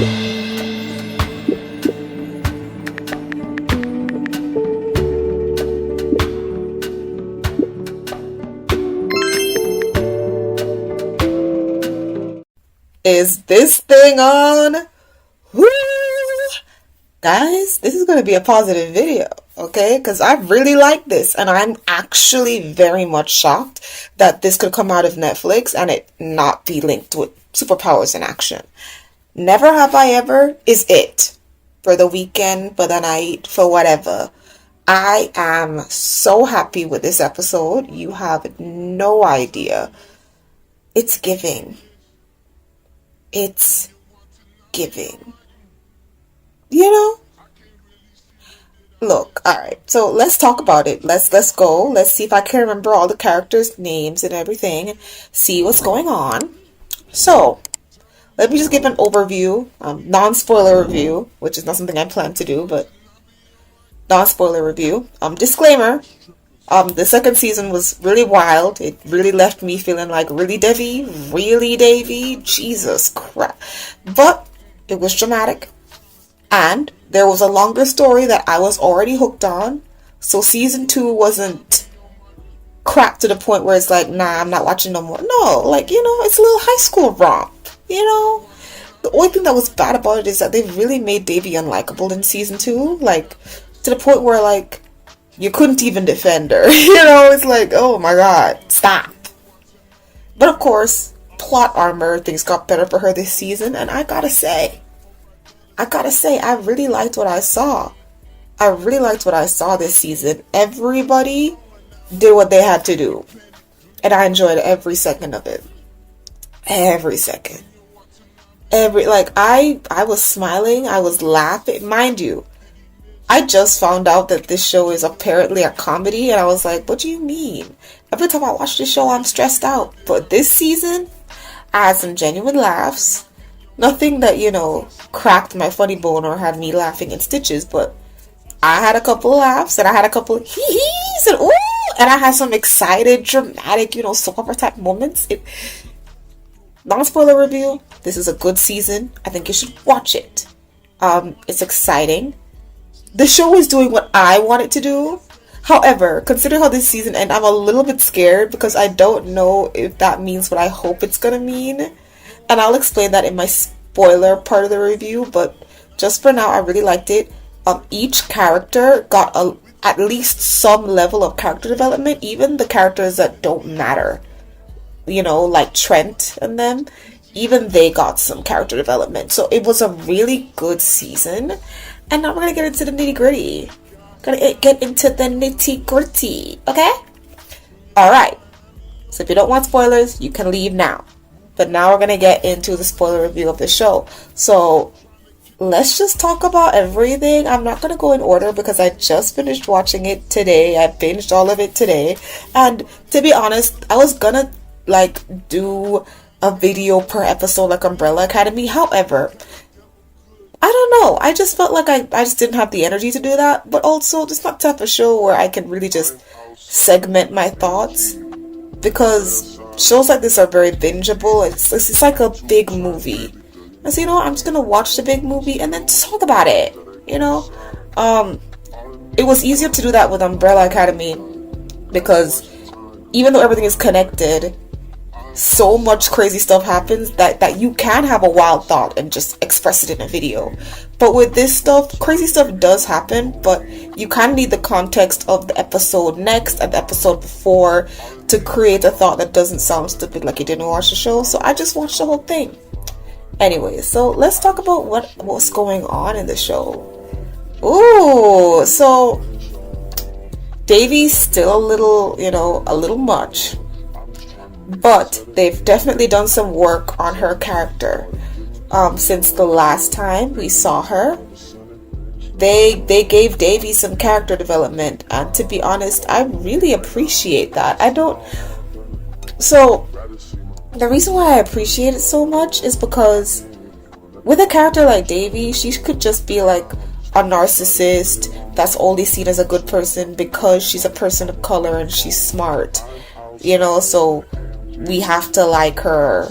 Is this thing on? Woo! Guys, this is going to be a positive video, okay? Because I really like this, and I'm actually very much shocked that this could come out of Netflix and it not be linked with superpowers in action. Never Have I Ever is it. For the weekend, for the night, for whatever. I am so happy with this episode. You have no idea. It's giving. It's giving. You know? Look, alright, so let's talk about it. Let's go. Let's see if I can remember all the characters' names and everything. See what's going on. So, let me just give an overview, non-spoiler review, which is not something I plan to do, but non-spoiler review. Disclaimer, the second season was really wild. It really left me feeling like really Davy, Jesus crap. But it was dramatic, and there was a longer story that I was already hooked on. So season 2 wasn't crap to the point where it's like, nah, I'm not watching no more. No, like, you know, it's a little high school romp. You know, the only thing that was bad about it is that they really made Davy unlikable in season 2, like to the point where like you couldn't even defend her. You know, it's like, oh my god, stop. But of course, plot armor, things got better for her this season, and I gotta say, I really liked what I saw. I really liked what I saw this season. Everybody did what they had to do, and I enjoyed every second of it. Every second. I was smiling, I was laughing. Mind you, I just found out that this show is apparently a comedy, and I was like, what do you mean? Every time I watch this show, I'm stressed out. But this season, I had some genuine laughs. Nothing that, you know, cracked my funny bone or had me laughing in stitches, but I had a couple of laughs, and I had a couple of hee-hees, and ooh, and I had some excited, dramatic, you know, soap opera type moments. Non-spoiler review, this is a good season. I think you should watch it. It's exciting. The show is doing what I want it to do. However, considering how this season ended, I'm a little bit scared because I don't know if that means what I hope it's gonna mean. And I'll explain that in my spoiler part of the review, but just for now, I really liked it. Each character got at least some level of character development, even the characters that don't matter. You know, like Trent and them, even they got some character development. So it was a really good season. And now we're gonna get into the nitty gritty. Gonna get into the nitty gritty, okay? Alright. So if you don't want spoilers, you can leave now. But now we're gonna get into the spoiler review of the show. So let's just talk about everything. I'm not gonna go in order because I just finished watching it today. I binged all of it today. And to be honest, I was gonna like do a video per episode like Umbrella Academy. However, I don't know, I just felt like I just didn't have the energy to do that. But also, it's not the type of show where I can really just segment my thoughts, because shows like this are very bingeable. It's like a big movie, and so, you know, I'm just gonna watch the big movie and then talk about it, you know. It was easier to do that with Umbrella Academy because even though everything is connected, so much crazy stuff happens that you can have a wild thought and just express it in a video. But with this stuff, crazy stuff does happen, but you kind of need the context of the episode next and the episode before to create a thought that doesn't sound stupid like you didn't watch the show. So I just watched the whole thing. Anyway, so let's talk about what's going on in the show. Ooh, so Davy's still a little much. But they've definitely done some work on her character since the last time we saw her. They gave Davy some character development, and to be honest, I really appreciate that. So the reason why I appreciate it so much is because with a character like Davy, she could just be like a narcissist that's only seen as a good person because she's a person of color and she's smart, you know, so we have to like her.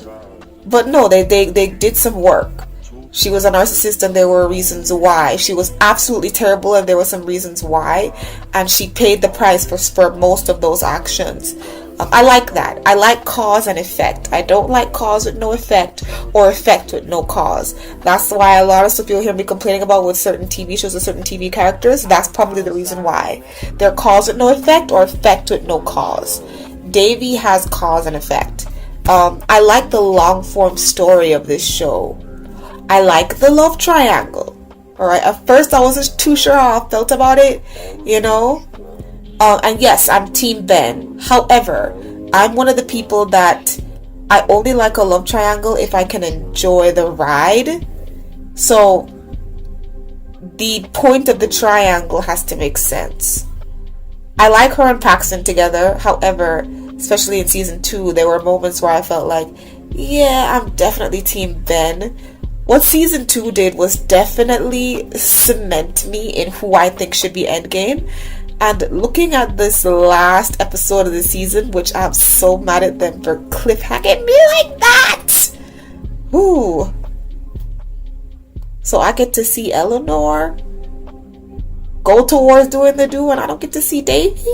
But no, they did some work. She was a narcissist and there were reasons why. She was absolutely terrible and there were some reasons why. And she paid the price for most of those actions. I like that. I like cause and effect. I don't like cause with no effect or effect with no cause. That's why a lot of stuff you'll hear me complaining about with certain TV shows or certain TV characters. That's probably the reason why. They're cause with no effect or effect with no cause. Davy has cause and effect. I like the long form story of this show. I like the love triangle. Alright, at first I wasn't too sure how I felt about it, you know. And yes, I'm Team Ben. However, I'm one of the people that I only like a love triangle if I can enjoy the ride. So the point of the triangle has to make sense. I like her and Paxton together. However, especially in season 2, there were moments where I felt like, yeah, I'm definitely Team Ben. What season 2 did was definitely cement me in who I think should be Endgame. And looking at this last episode of the season, which I'm so mad at them for cliffhanging me like that. Ooh. So I get to see Eleanor go towards doing the do, and I don't get to see Davy.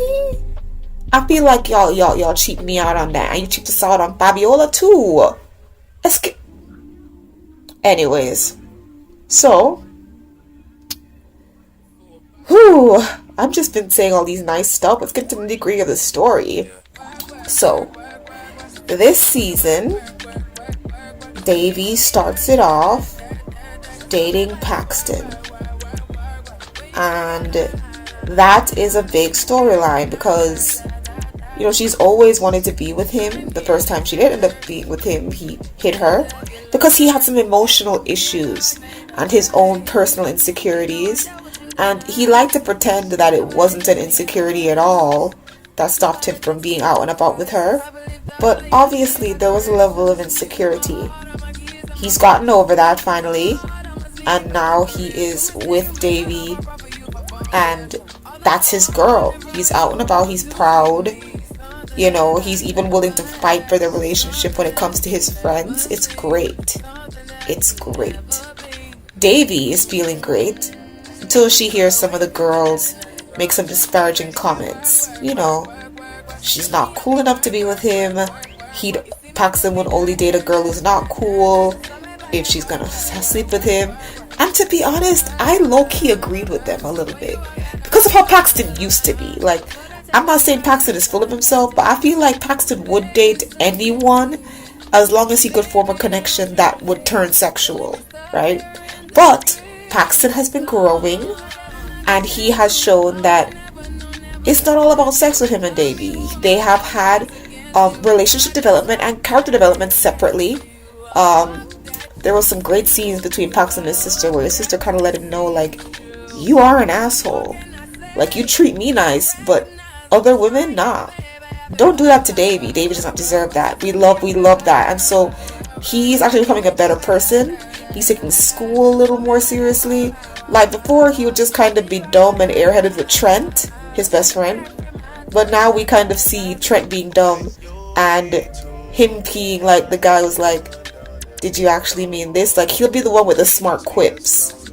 I feel like y'all cheat me out on that, and you cheat us out on Fabiola too. Anyways, so, I've just been saying all these nice stuff. Let's get to the nitty-gritty of the story. So, this season, Davy starts it off dating Paxton. And that is a big storyline because, you know, she's always wanted to be with him. The first time she did end up being with him, he hit her because he had some emotional issues and his own personal insecurities. And he liked to pretend that it wasn't an insecurity at all that stopped him from being out and about with her. But obviously there was a level of insecurity. He's gotten over that finally. And now he is with Davy. And that's his girl. He's out and about. He's proud. You know, he's even willing to fight for the relationship when it comes to his friends. It's great. It's great. Davy is feeling great until she hears some of the girls make some disparaging comments. You know, she's not cool enough to be with him. Paxton would only date a girl who's not cool if she's gonna sleep with him. And to be honest, I low-key agreed with them a little bit because of how Paxton used to be. Like, I'm not saying Paxton is full of himself, but I feel like Paxton would date anyone as long as he could form a connection that would turn sexual, right? But Paxton has been growing, and he has shown that it's not all about sex with him and Davy. They have had relationship development and character development separately. There was some great scenes between Paxton and his sister where his sister kind of let him know, like, you are an asshole. Like, you treat me nice, but other women, nah. Don't do that to Davy. Davy does not deserve that. We love that. And so he's actually becoming a better person. He's taking school a little more seriously. Like, before, he would just kind of be dumb and airheaded with Trent, his best friend. But now we kind of see Trent being dumb and him being like the guy who's like, did you actually mean this? Like, he'll be the one with the smart quips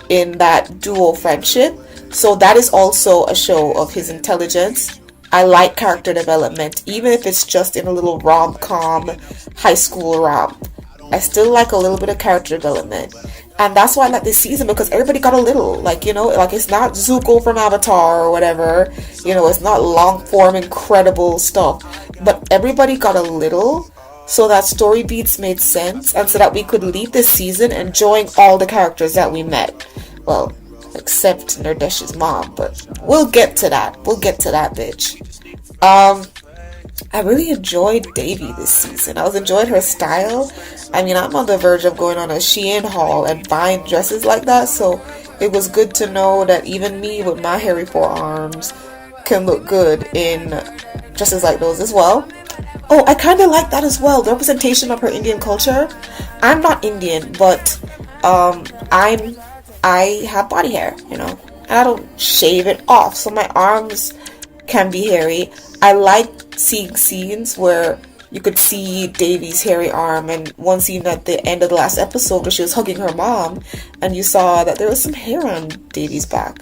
in that dual friendship. So that is also a show of his intelligence. I like character development, even if it's just in a little rom-com, high school romp. I still like a little bit of character development. And that's why I like this season, because everybody got a little. Like, you know, like, it's not Zuko from Avatar or whatever. You know, it's not long-form, incredible stuff. But everybody got a little, so that story beats made sense, and so that we could leave this season enjoying all the characters that we met. Well, except Nerdesh's mom, but we'll get to that. We'll get to that, bitch. I really enjoyed Davy this season. I was enjoying her style. I mean, I'm on the verge of going on a Shein haul and buying dresses like that, so it was good to know that even me with my hairy forearms can look good in dresses like those as well. Oh, I kind of like that as well, the representation of her Indian culture. I'm not Indian, but I have body hair, you know, and I don't shave it off, so my arms can be hairy. I like seeing scenes where you could see Davy's hairy arm, and one scene at the end of the last episode where she was hugging her mom, and you saw that there was some hair on Davy's back.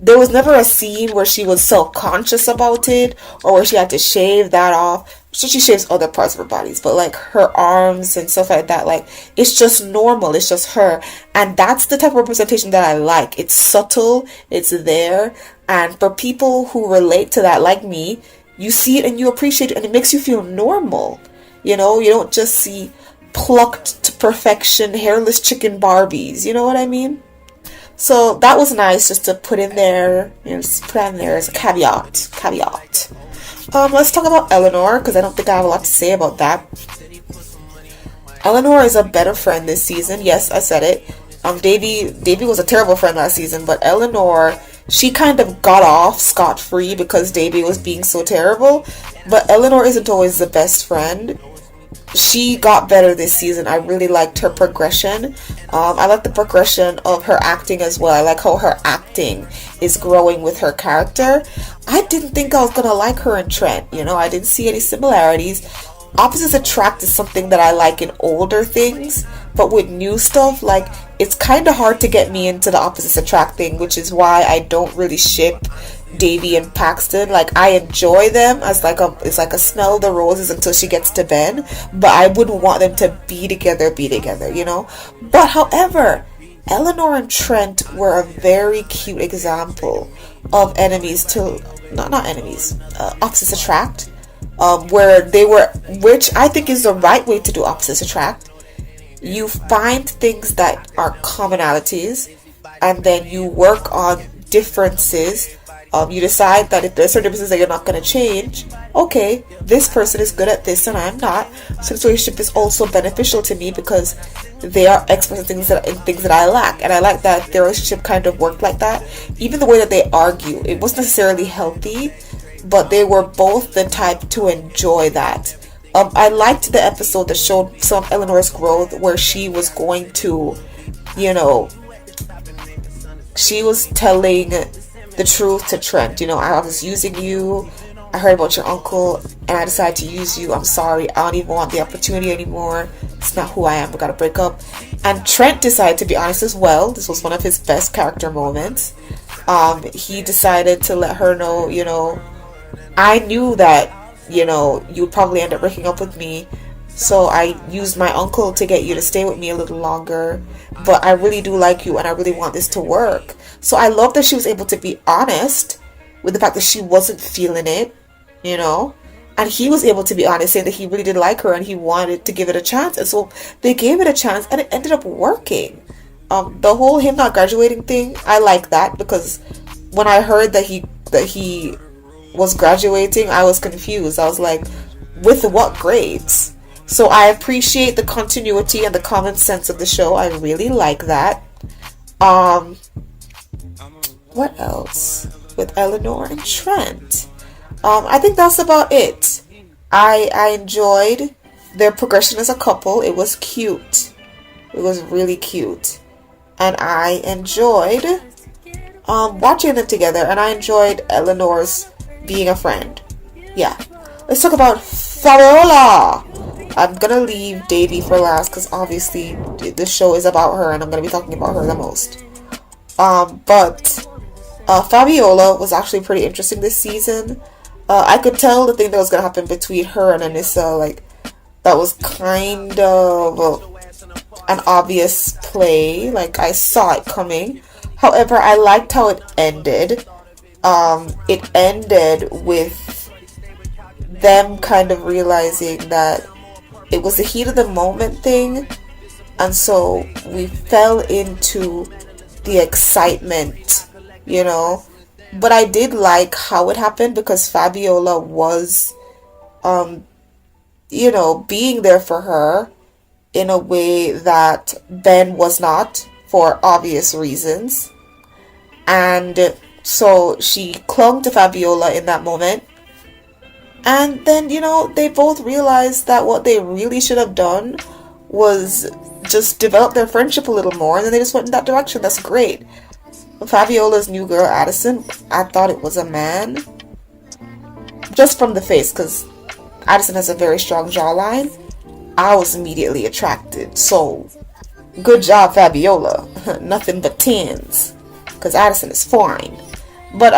There was never a scene where she was self-conscious about it, or where she had to shave that off. So she shaves other parts of her bodies, but like her arms and stuff like that, like it's just normal, it's just her. And that's the type of representation that I like. It's subtle, it's there, and for people who relate to that, like me, you see it and you appreciate it, and it makes you feel normal. You know, you don't just see plucked to perfection hairless chicken Barbies, you know what I mean? So that was nice just to put in there, just put in there as a caveat. Let's talk about Eleanor, because I don't think I have a lot to say about that. Eleanor is a better friend this season. Yes, I said it. Davy was a terrible friend last season, but Eleanor, she kind of got off scot-free because Davy was being so terrible. But Eleanor isn't always the best friend. She got better this season. I really liked her progression. I like the progression of her acting as well. I like how her acting is growing with her character. I didn't think I was going to like her and Trent. I didn't see any similarities. Opposites attract is something that I like in older things, but with new stuff, like, it's kind of hard to get me into the opposites attract thing, which is why I don't really ship Davy and Paxton. Like, I enjoy them as it's like a smell the roses until she gets to Ben, but I wouldn't want them to be together, But however, Eleanor and Trent were a very cute example of opposites attract, where they were, which I think is the right way to do opposites attract. You find things that are commonalities, and then you work on differences. You decide that if there's certain differences that you're not going to change, okay, this person is good at this and I'm not, so this relationship is also beneficial to me because they are experts in things that I lack, and I like that their relationship kind of worked like that. Even the way that they argue, it wasn't necessarily healthy, but they were both the type to enjoy that. I liked the episode that showed some of Eleanor's growth, where she was going to, she was telling the truth to Trent. I was using you, I heard about your uncle, and I decided to use you. I'm sorry, I don't even want the opportunity anymore. It's not who I am, we gotta break up. And Trent decided to be honest as well. This was one of his best character moments. He decided to let her know, I knew that, you'd probably end up breaking up with me, so I used my uncle to get you to stay with me a little longer, but I really do like you and I really want this to work. So I love that she was able to be honest with the fact that she wasn't feeling it, and he was able to be honest, saying that he really did like her and he wanted to give it a chance, and so they gave it a chance and it ended up working. The whole him not graduating thing, I like that, because when I heard that he was graduating, I was confused. I was like, with what grades? So I appreciate the continuity and the common sense of the show. I really like that. What else with Eleanor and Trent? I think that's about it. I enjoyed their progression as a couple. It was cute. It was really cute. And I enjoyed watching them together, and I enjoyed Eleanor's being a friend. Yeah. Let's talk about Fabiola. I'm gonna leave Davy for last because obviously this show is about her and I'm gonna be talking about her the most. But Fabiola was actually pretty interesting this season. I could tell the thing that was gonna happen between her and Anisa, like, that was kind of an obvious play. Like, I saw it coming. However, I liked how it ended. It ended with them kind of realizing that it was the heat of the moment thing, and so we fell into the excitement, but I did like how it happened because Fabiola was being there for her in a way that Ben was not, for obvious reasons. And so she clung to Fabiola in that moment. And then, they both realized that what they really should have done was just develop their friendship a little more, and then they just went in that direction. That's great. Fabiola's new girl, Addison, I thought it was a man. Just from the face, because Addison has a very strong jawline, I was immediately attracted. So, good job, Fabiola. Nothing but tens, because Addison is fine. But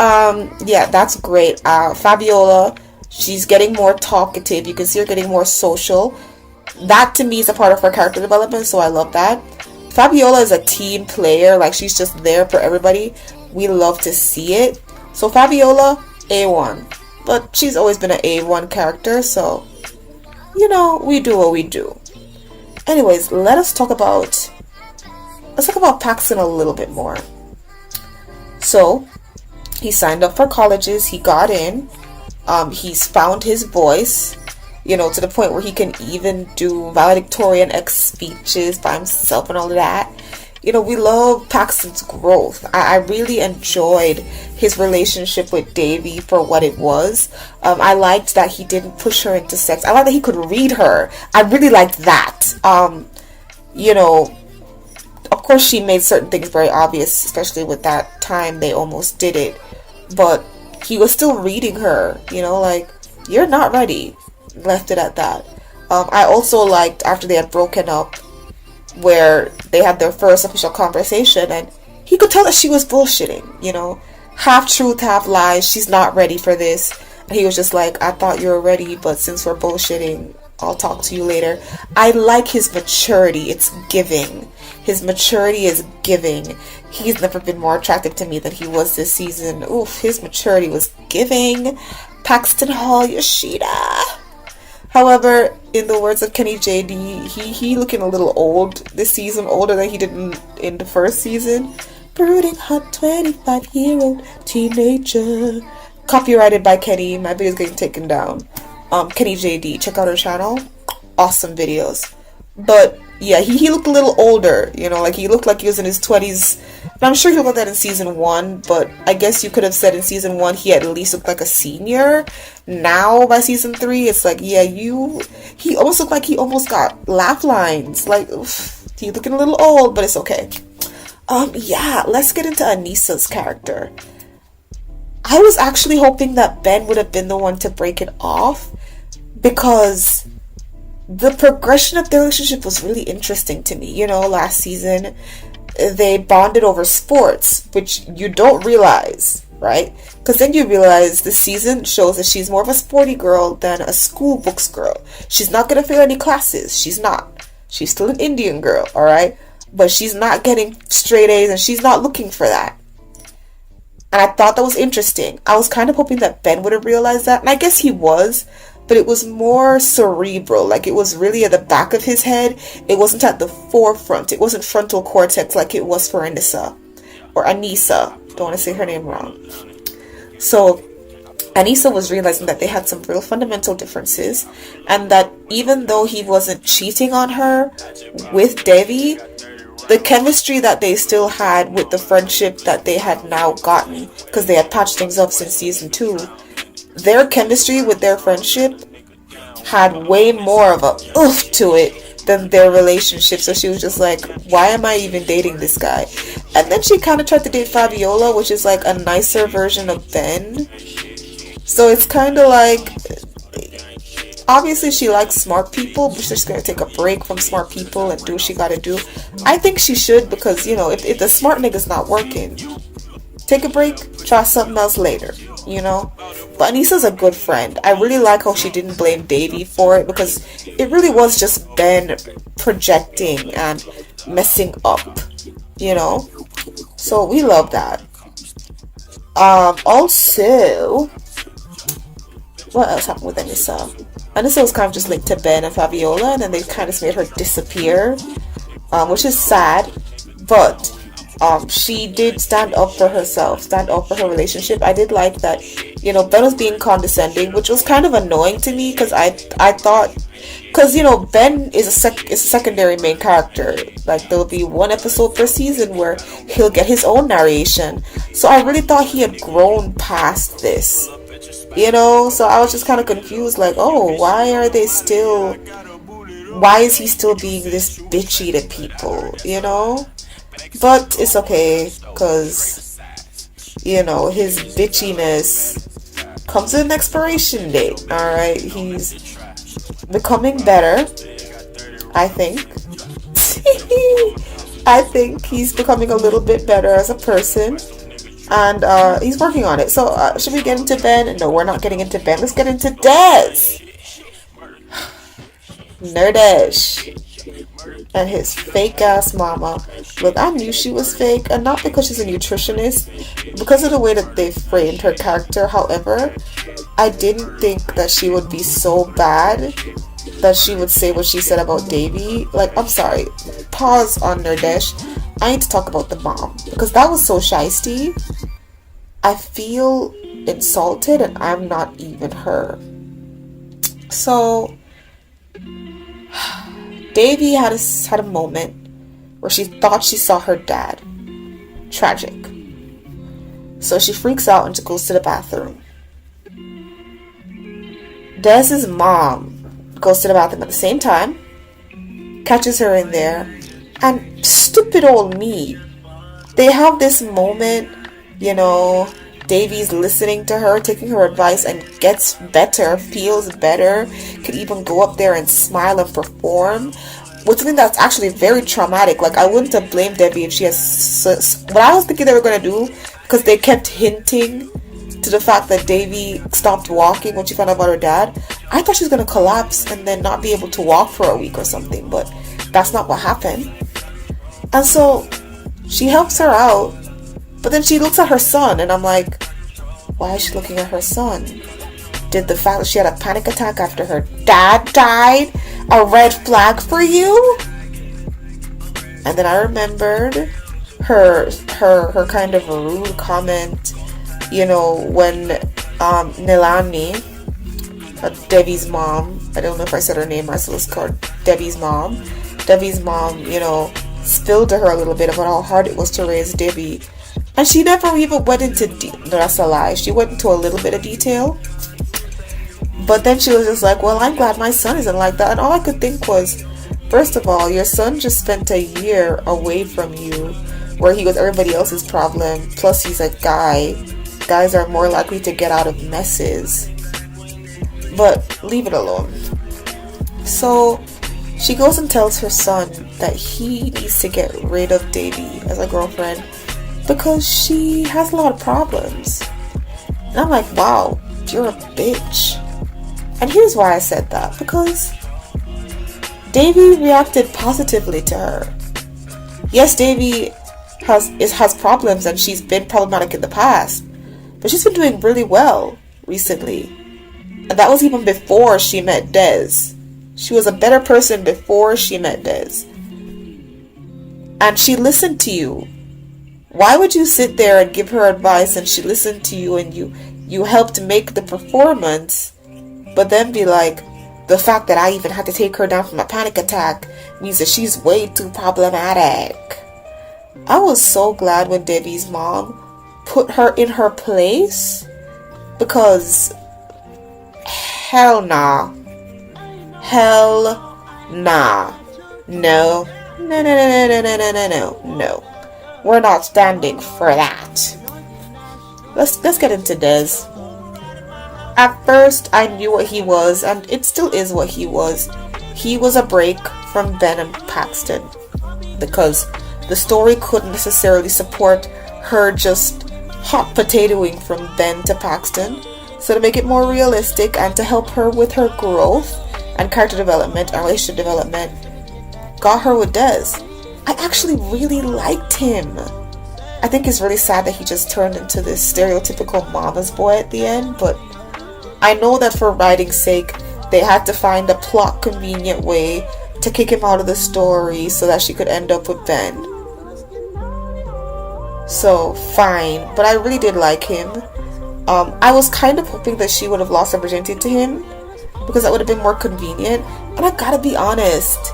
yeah, that's great. Fabiola, she's getting more talkative. You can see her getting more social. That to me is a part of her character development, so I love that. Fabiola is a team player. Like, she's just there for everybody. We love to see it. So Fabiola, A1. But she's always been an A1 character, so we do what we do. Anyways, let's talk about Paxton a little bit more. So, he signed up for colleges, he got in, he's found his voice, to the point where he can even do valedictorian X speeches by himself and all of that. We love Paxton's growth. I really enjoyed his relationship with Davy for what it was. I liked that he didn't push her into sex. I liked that he could read her. I really liked that. Of course she made certain things very obvious, especially with that time they almost did it. But he was still reading her, like, you're not ready. Left it at that. I also liked, after they had broken up, where they had their first official conversation, and he could tell that she was bullshitting, half truth, half lies. She's not ready for this. And he was just like, I thought you were ready, but since we're bullshitting, I'll talk to you later. I like his maturity. It's giving. His maturity is giving. He's never been more attractive to me than he was this season. Oof, his maturity was giving. Paxton Hall Yoshida. However, in the words of Kenny JD, he looking a little old this season, older than he did in the first season. Brooding hot 25-year-old teenager. Copyrighted by Kenny. My video's getting taken down. Kenny JD, check out her channel. Awesome videos. But yeah, he looked a little older, like he looked like he was in his 20s. And I'm sure he looked like that in season 1, but I guess you could have said in season 1 he at least looked like a senior. Now by season 3, it's like, yeah, he almost looked like he almost got laugh lines. Like, oof, he's looking a little old, but it's okay. Yeah, let's get into Anisa's character. I was actually hoping that Ben would have been the one to break it off, because the progression of their relationship was really interesting to me. Last season, they bonded over sports, which you don't realize, right? Because then you realize this season shows that she's more of a sporty girl than a school books girl. She's not going to fail any classes. She's not. She's still an Indian girl, alright? But she's not getting straight A's, and she's not looking for that. And I thought that was interesting. I was kind of hoping that Ben would have realized that, and I guess he was, but it was more cerebral. Like, it was really at the back of his head. It wasn't at the forefront. It wasn't frontal cortex like it was for Anisa. Or Anisa. Don't want to say her name wrong. So, Anisa was realizing that they had some real fundamental differences, and that even though he wasn't cheating on her with Devi, the chemistry that they still had with the friendship that they had now gotten, because they had patched things up since season 2, their chemistry with their friendship had way more of a oof to it than their relationship. So she was just like, why am I even dating this guy? And then she kind of tried to date Fabiola, which is like a nicer version of Ben. So it's kind of like, obviously she likes smart people, but she's just going to take a break from smart people and do what she got to do. I think she should, because, if the smart nigga's not working, take a break, try something else later, But Anisa's a good friend. I really like how she didn't blame Davy for it, because it really was just Ben projecting and messing up, So we love that. Also, what else happened with Anisa? Anisa was kind of just linked to Ben and Fabiola, and then they kind of made her disappear, which is sad, but she did stand up for herself, stand up for her relationship. I did like that, Ben was being condescending, which was kind of annoying to me, because I thought, because, Ben is a secondary main character. Like, there'll be one episode per season where he'll get his own narration. So I really thought he had grown past this, So I was just kind of confused, like, oh, why is he still being this bitchy to people, But it's okay, because, his bitchiness comes with an expiration date, alright? becoming better, I think. I think he's becoming a little bit better as a person. And he's working on it. So should we get into Ben? No, we're not getting into Ben. Let's get into Des. Nerdish. And his fake ass mama. Look, I knew she was fake. And not because she's a nutritionist. Because of the way that they framed her character. However, I didn't think that she would be so bad that she would say what she said about Davy. Like, I'm sorry. Pause on Nerdish. I need to talk about the mom. Because that was so shisty. I feel insulted and I'm not even her. So, Davy had a moment where she thought she saw her dad. Tragic. So she freaks out and she goes to the bathroom. Dez's mom goes to the bathroom at the same time, catches her in there, and stupid old me. They have this moment, you know, Davy's listening to her, taking her advice, and gets better, feels better, could even go up there and smile and perform. With something that's actually very traumatic. Like, I wouldn't have blamed Debbie if she has... What I was thinking they were going to do, because they kept hinting to the fact that Davy stopped walking when she found out about her dad, I thought she was going to collapse and then not be able to walk for a week or something, but that's not what happened. And so she helps her out, but then she looks at her son, and I'm like, why is she looking at her son? Did the fact that she had a panic attack after her dad died a red flag for you? And then I remembered her kind of a rude comment, you know, when Nilani, Debbie's mom, I don't know if I said her name, I still was called Debbie's mom, you know, spilled to her a little bit about how hard it was to raise Debbie. And she never even went into no, that's a lie. She went into a little bit of detail. But then she was just like, well, I'm glad my son isn't like that. And all I could think was, first of all, your son just spent a year away from you where he was everybody else's problem. Plus, he's a guy. Guys are more likely to get out of messes. But leave it alone. So she goes and tells her son that he needs to get rid of Davy as a girlfriend because she has a lot of problems. And I'm like, wow, you're a bitch. And here's why I said that. Because Davy reacted positively to her. Yes, Davy has problems and she's been problematic in the past. But she's been doing really well recently. And that was even before she met Des. She was a better person before she met Des. And she listened to you. Why would you sit there and give her advice and she listened to you and you helped make the performance, but then be like, the fact that I even had to take her down from a panic attack means that she's way too problematic. I was so glad when Debbie's mom put her in her place, because hell nah. Hell nah. No. No. We're not standing for that. Let's get into Des. At first, I knew what he was, and it still is what he was. He was a break from Ben and Paxton, because the story couldn't necessarily support her just hot potatoing from Ben to Paxton. So to make it more realistic and to help her with her growth and character development and relationship development, got her with Des. I actually really liked him. I think it's really sad that he just turned into this stereotypical mama's boy at the end, but I know that for writing's sake, they had to find a plot convenient way to kick him out of the story so that she could end up with Ben. So, fine. But I really did like him. I was kind of hoping that she would have lost her virginity to him, because that would have been more convenient. And I gotta be honest,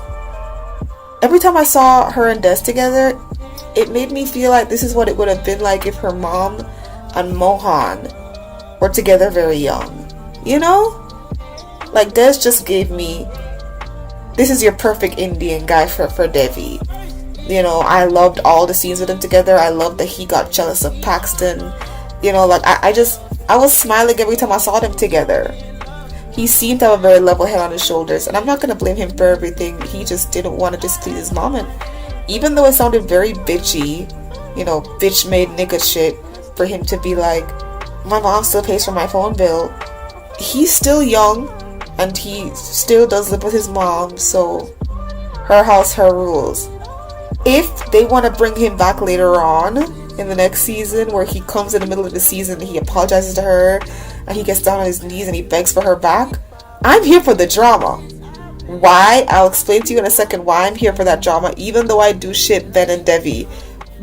every time I saw her and Des together, it made me feel like this is what it would have been like if her mom and Mohan were together very young. You know? Like, Des just gave me, this is your perfect Indian guy for Devi. You know, I loved all the scenes with them together. I loved that he got jealous of Paxton. You know, like, I was smiling every time I saw them together. He seemed to have a very level head on his shoulders, and I'm not gonna blame him for everything. He just didn't want to displease his mom, and even though it sounded very bitchy, bitch made nigga shit, for him to be like, my mom still pays for my phone bill. He's still young, and he still does live with his mom, so her house, her rules. If they want to bring him back later on in the next season, where he comes in the middle of the season and he apologizes to her and he gets down on his knees and he begs for her back, I'm here for the drama. Why? I'll explain to you in a second why I'm here for that drama, even though I do shit Ben and Devi.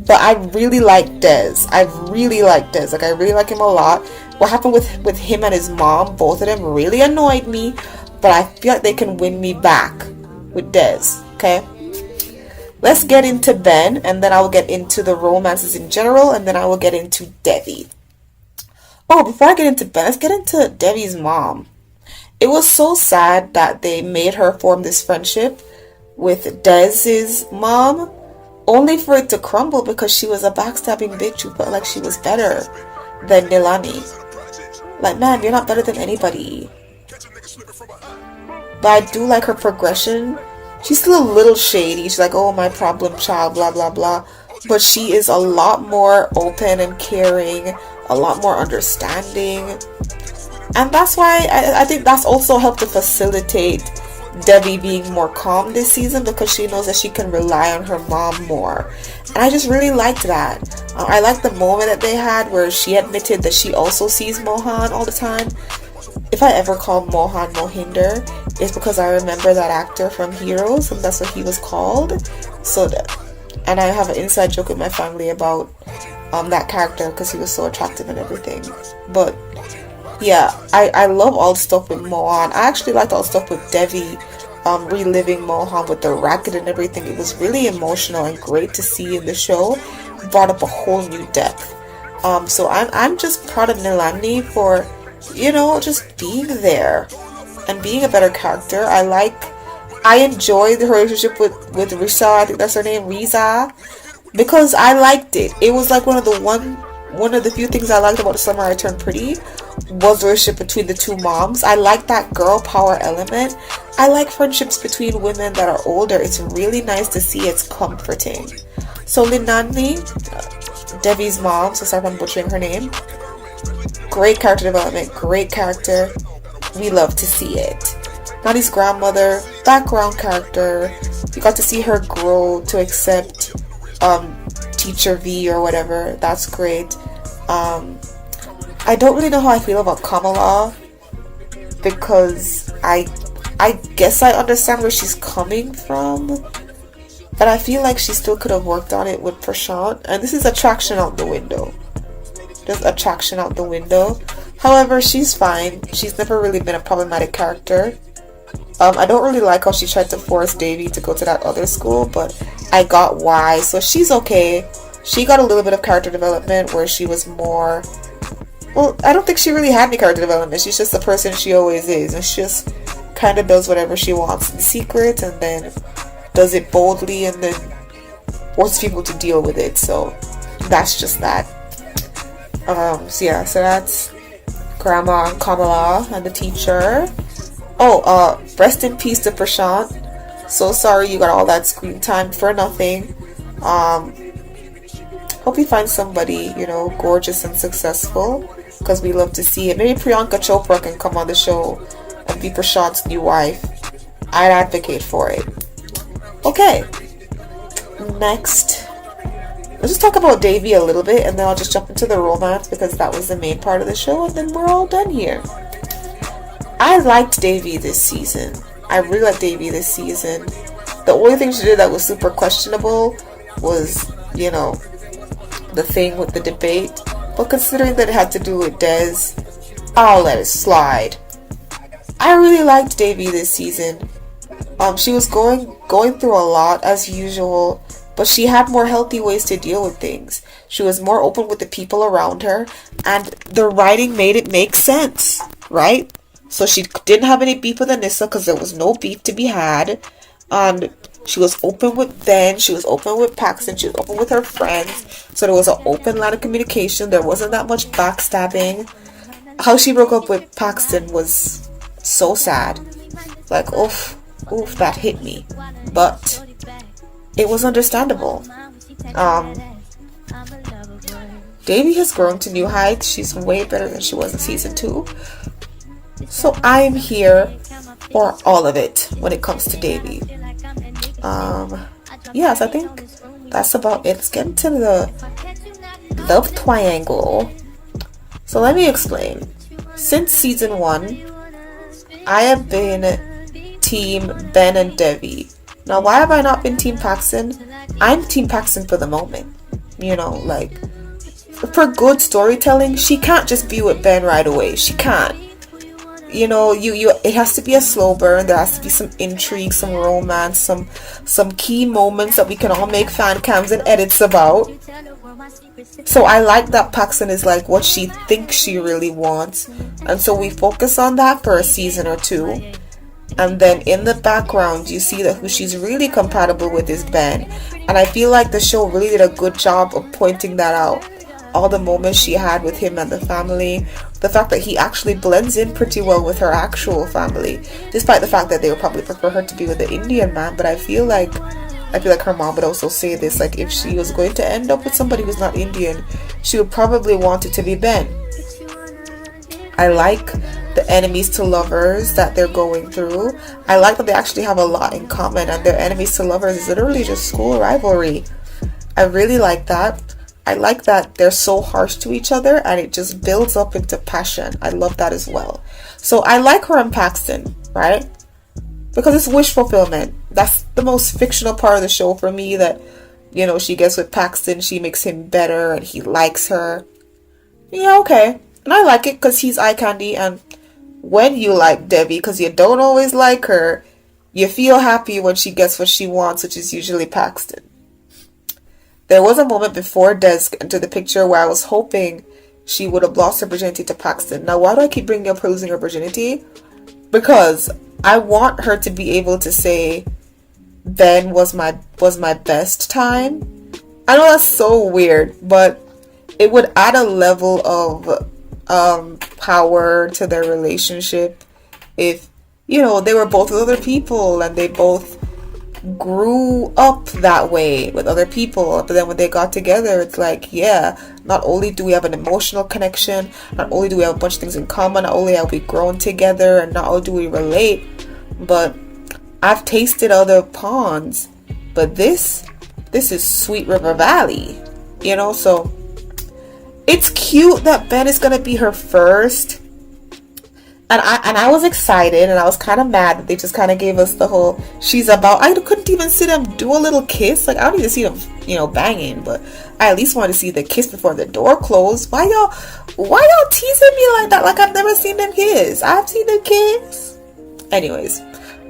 But I really like Des. I really like Des. Like, I really like him a lot. What happened with him and his mom, both of them really annoyed me, but I feel like they can win me back with Des. Okay? Let's get into Ben, and then I will get into the romances in general, and then I will get into Devi. Oh, before I get into Ben, let's get into Devi's mom. It was so sad that they made her form this friendship with Dez's mom, only for it to crumble because she was a backstabbing bitch who felt like she was better than Nilani. Like, man, you're not better than anybody. But I do like her progression. She's still a little shady. She's like, oh, my problem child, blah, blah, blah. But she is a lot more open and caring, a lot more understanding. And that's why I think that's also helped to facilitate Devi being more calm this season, because she knows that she can rely on her mom more. And I just really liked that. I liked the moment that they had where she admitted that she also sees Mohan all the time. If I ever call Mohan Mohinder, it's because I remember that actor from Heroes, and that's what he was called. And I have an inside joke with my family about that character because he was so attractive and everything. But yeah, I love all the stuff with Mohan. I actually liked all the stuff with Devi, reliving Mohan with the racket and everything. It was really emotional and great to see in the show. It brought up a whole new depth. So I'm just proud of Nilani for, just being there and being a better character. I enjoyed her relationship with Riza, I think that's her name, Riza, because I liked it. It was like one of the few things I liked about The Summer I Turned Pretty was the relationship between the two moms. I like that girl power element. I like friendships between women that are older. It's really nice to see. It's comforting. So Linani, Devi's mom, so sorry if I'm butchering her name, great character development, great character. We love to see it. Nani's grandmother, background character. You got to see her grow to accept Teacher V or whatever. That's great. I don't really know how I feel about Kamala, because I guess I understand where she's coming from, but I feel like she still could have worked on it with Prashant. And this is attraction out the window. Just attraction out the window. However, she's fine. She's never really been a problematic character. I don't really like how she tried to force Devi to go to that other school, but I got why. So she's okay. She got a little bit of character development where she was more... Well, I don't think she really had any character development. She's just the person she always is. And she just kind of does whatever she wants in secret, and then does it boldly, and then forces people to deal with it. So that's just that. So that's Grandma and Kamala and the teacher. Rest in peace to Prashant. So sorry you got all that screen time for nothing. Hope you find somebody, gorgeous and successful, because we love to see it. Maybe Priyanka Chopra can come on the show and be Prashant's new wife. I'd advocate for it. Okay. Next, let's just talk about Devi a little bit, and then I'll just jump into the romance, because that was the main part of the show, and then we're all done here. I liked Devi this season. I really liked Devi this season. The only thing she did that was super questionable was, the thing with the debate. But considering that it had to do with Des, I'll let it slide. I really liked Devi this season. She was going through a lot as usual, but she had more healthy ways to deal with things. She was more open with the people around her, and the writing made it make sense, right? So she didn't have any beef with Anisa because there was no beef to be had. She was open with Ben. She was open with Paxton. She was open with her friends. So there was an open line of communication. There wasn't that much backstabbing. How she broke up with Paxton was So sad. Like, oof, that hit me. But it was understandable. Um, Davy has grown to new heights. She's way better than she was in season 2. So I am here for all of it when it comes to Davy. Yes, I think that's about it. Let's get into the love triangle. So let me explain. Since season 1, I have been team Ben and Debbie. Now, why have I not been team Paxton? I'm team Paxton for the moment. You know, like, for good storytelling, she can't just be with Ben right away. She can't. You know, it has to be a slow burn. There has to be some intrigue, some romance, some key moments that we can all make fan cams and edits about. So I like that Paxton is like what she thinks she really wants, and so we focus on that for a season or 2. And then in the background, you see that who she's really compatible with is Ben. And I feel like the show really did a good job of pointing that out. All the moments she had with him and the family. The fact that he actually blends in pretty well with her actual family. Despite the fact that they would probably prefer her to be with the Indian man. But I feel like her mom would also say this. Like, if she was going to end up with somebody who's not Indian, she would probably want it to be Ben. I like the enemies to lovers that they're going through. I like that they actually have a lot in common, and their enemies to lovers is literally just school rivalry. I really like that. I like that they're so harsh to each other and it just builds up into passion. I love that as well. So I like her and Paxton, right? Because it's wish fulfillment. That's the most fictional part of the show for me, that, you know, she gets with Paxton, she makes him better and he likes her. Yeah, okay. And I like it because he's eye candy, and when you like Debbie, because you don't always like her, you feel happy when she gets what she wants, which is usually Paxton. There was a moment before Des entered the picture where I was hoping she would have lost her virginity to Paxton. Now, why do I keep bringing up her losing her virginity? Because I want her to be able to say, Ben was my best time. I know that's so weird, but it would add a level of power to their relationship if, you know, they were both with other people and they both grew up that way with other people, but then when they got together, it's like, yeah, not only do we have an emotional connection, not only do we have a bunch of things in common, not only have we grown together, and not only do we relate, but I've tasted other ponds, but this is Sweet River Valley, you know. So it's cute that Ben is gonna be her first. And I was excited, and I was kind of mad that they just kind of gave us the whole she's about. I couldn't even see them do a little kiss. Like, I don't need to see them, you know, banging, but I at least wanted to see the kiss before the door closed. Why y'all teasing me like that? Like, I've never seen them kiss. I've seen them kiss. Anyways,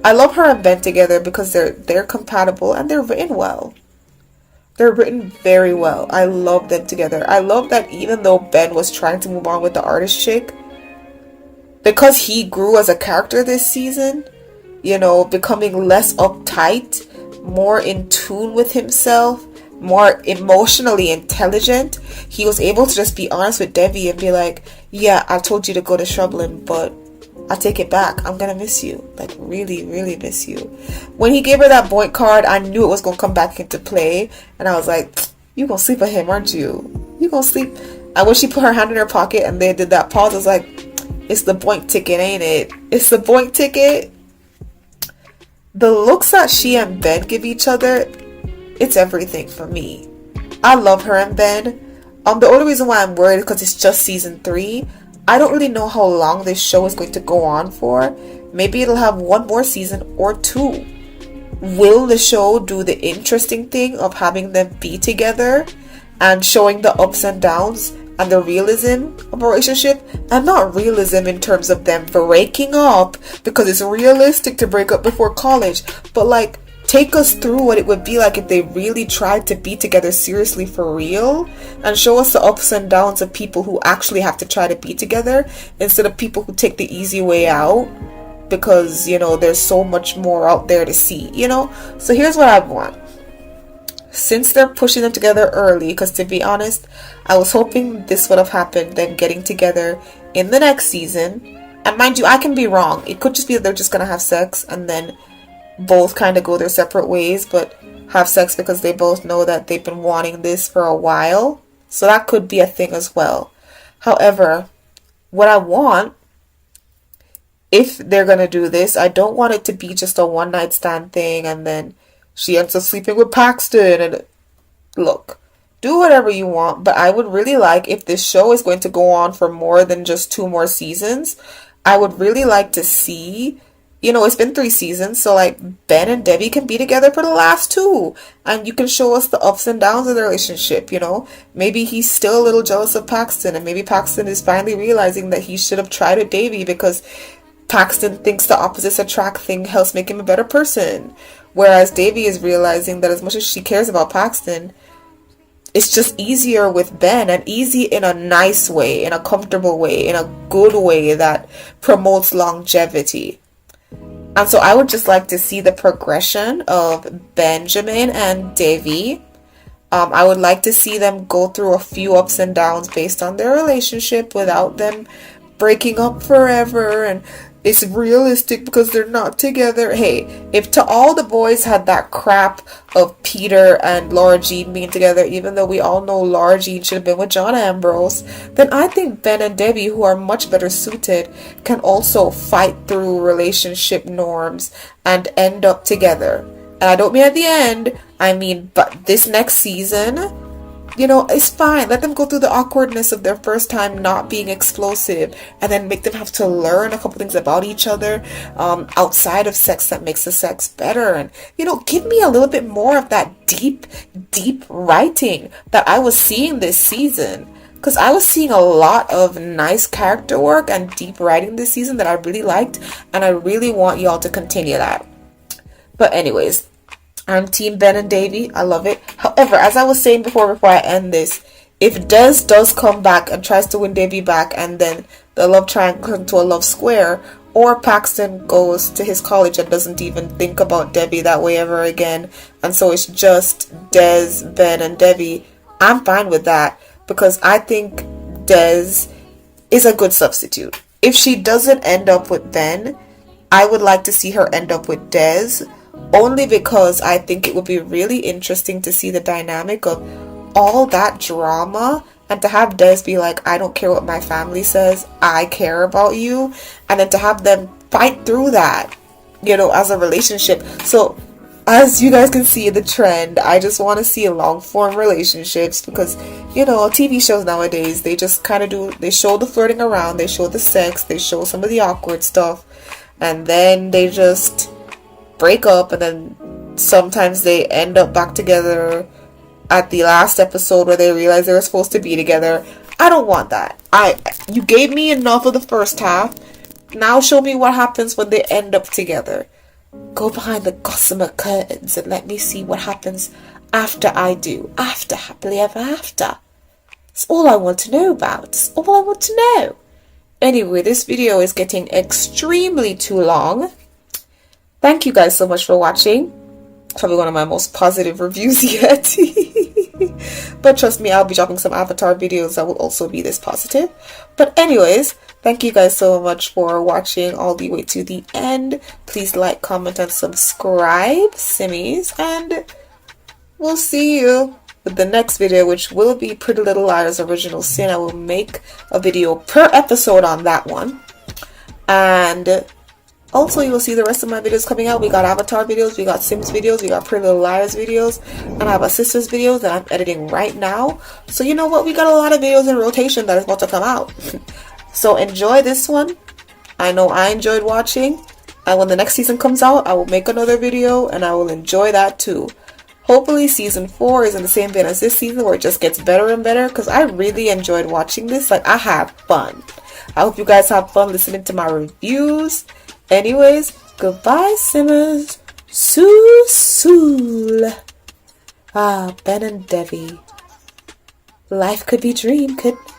I love her and Ben together because they're compatible and they're written well. They're written very well. I love them together. I love that even though Ben was trying to move on with the artist chick, because he grew as a character this season, you know, becoming less uptight, more in tune with himself, more emotionally intelligent, he was able to just be honest with Debbie and be like, yeah, I told you to go to Shrubland, but I take it back. I'm gonna miss you. Like, really, really miss you. When he gave her that Boink card, I knew it was gonna come back into play, and I was like, you gonna sleep with him, aren't you? You gonna sleep? And when she put her hand in her pocket and they did that pause, I was like, it's the Boink ticket, ain't it? It's the Boink ticket. The looks that she and Ben give each other, it's everything for me. I love her and Ben. The only reason why I'm worried is because it's just season 3. I don't really know how long this show is going to go on for. Maybe it'll have one more season or 2. Will the show do the interesting thing of having them be together and showing the ups and downs and the realism of a relationship? And not realism in terms of them breaking up, because it's realistic to break up before college, but like, take us through what it would be like if they really tried to be together seriously for real, and show us the ups and downs of people who actually have to try to be together instead of people who take the easy way out because, you know, there's so much more out there to see, you know. So here's what I want. Since they're pushing them together early, because to be honest, I was hoping this would have happened, them getting together in the next season, And mind you, I can be wrong. It could just be that they're just gonna have sex and then both kind of go their separate ways, but have sex because they both know that they've been wanting this for a while. So that could be a thing as well. However, what I want, if they're gonna do this, I don't want it to be just a one night stand thing and then she ends up sleeping with Paxton. And look, do whatever you want, but I would really like, if this show is going to go on for more than just 2 more seasons, I would really like to see, it's been 3 seasons, so like Ben and Debbie can be together for the last 2, and you can show us the ups and downs of the relationship. Maybe he's still a little jealous of Paxton, and maybe Paxton is finally realizing that he should have tried with Davy because Paxton thinks the opposites attract thing helps make him a better person, whereas Davy is realizing that as much as she cares about Paxton, it's just easier with Ben, and easy in a nice way, in a comfortable way, in a good way that promotes longevity. And so I would just like to see the progression of Benjamin and Davy. I would like to see them go through a few ups and downs based on their relationship without them breaking up forever, and it's realistic because they're not together. Hey, if To All the Boys had that crap of Peter and Laura Jean being together, even though we all know Laura Jean should have been with John Ambrose, then I think Ben and Debbie, who are much better suited, can also fight through relationship norms and end up together. And I don't mean at the end, I mean, but this next season, it's fine. Let them go through the awkwardness of their first time not being explosive, and then make them have to learn a couple things about each other outside of sex that makes the sex better. And, give me a little bit more of that deep writing that I was seeing this season. Because I was seeing a lot of nice character work and deep writing this season that I really liked, and I really want y'all to continue that. But anyways, I'm Team Ben and Davy. I love it. However, as I was saying before I end this, if Des does come back and tries to win Davy back, and then the love triangle comes to a love square, or Paxton goes to his college and doesn't even think about Debbie that way ever again, and so it's just Des, Ben, and Debbie, I'm fine with that, because I think Des is a good substitute. If she doesn't end up with Ben, I would like to see her end up with Des, only because I think it would be really interesting to see the dynamic of all that drama, and to have Des be like, I don't care what my family says, I care about you, and then to have them fight through that, as a relationship. So as you guys can see the trend, I just want to see long form relationships, because TV shows nowadays, they just kind of they show the flirting around, they show the sex, they show some of the awkward stuff, and then they just break up, and then sometimes they end up back together at the last episode where they realize they were supposed to be together. I don't want that. You gave me enough of the first half. Now show me what happens when they end up together. Go behind the gossamer curtains and let me see what happens after I do. After happily ever after. It's all I want to know about. It's all I want to know. Anyway, this video is getting extremely too long. Thank you guys so much for watching. Probably one of my most positive reviews yet. But trust me, I'll be dropping some Avatar videos that will also be this positive. But anyways, thank you guys so much for watching all the way to the end. Please like, comment, and subscribe, Simmies. And we'll see you with the next video, which will be Pretty Little Liars Original Sin. I will make a video per episode on that one. And also, you will see the rest of my videos coming out. We got Avatar videos, we got Sims videos, we got Pretty Little Liars videos, and I have a Sisters videos that I'm editing right now. So you know what? We got a lot of videos in rotation that is about to come out. So enjoy this one. I know I enjoyed watching. And when the next season comes out, I will make another video and I will enjoy that too. Hopefully season 4 is in the same vein as this season, where it just gets better and better, because I really enjoyed watching this. Like, I have fun. I hope you guys have fun listening to my reviews. Anyways, goodbye, Simmers. Sool. Ben and Debbie. Life could be dream, couldn't it?